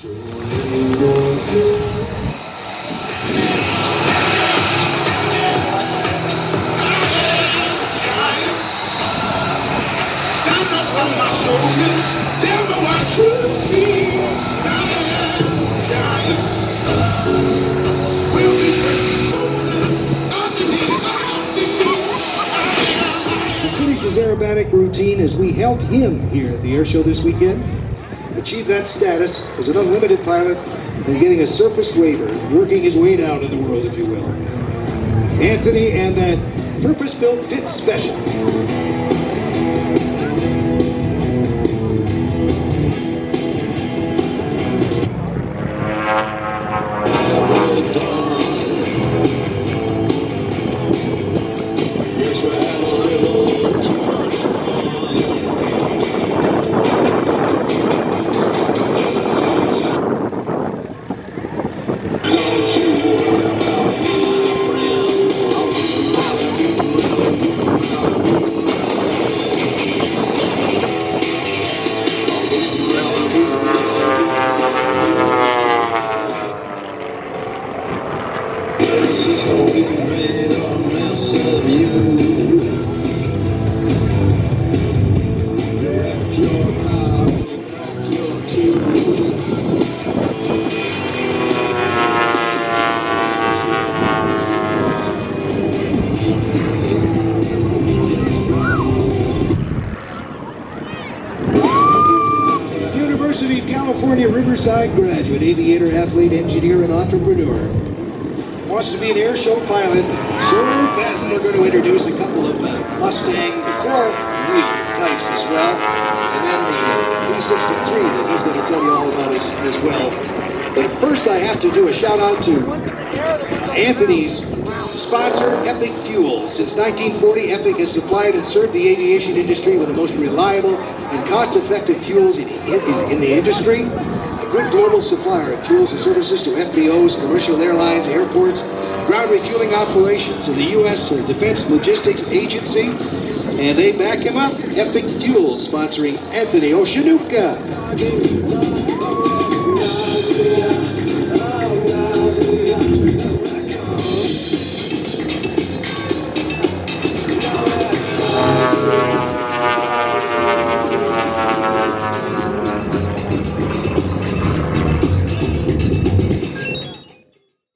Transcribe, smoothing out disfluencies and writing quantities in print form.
His aerobatic routine as we help him here at the air show this weekend achieve that status as an unlimited pilot and getting a surface waiver, working his way down in the world, if you will. Anthony and that purpose-built fit special. University of California Riverside graduate, aviator, athlete, engineer, and entrepreneur. Wants to be an air show pilot so bad they're going to introduce a couple of Mustang four-wheel types as well, and then the 363 that he's going to tell you all about as well. But first I have to do a shout out to Anthony's sponsor, Epic Fuels. Since 1940, Epic has supplied and served the aviation industry with the most reliable and cost-effective fuels in the industry. A good global supplier of fuels and services to FBOs, commercial airlines, airports, ground refueling operations, and the U.S. Defense Logistics Agency. And they back him up. Epic Fuels sponsoring Anthony Oshinuga.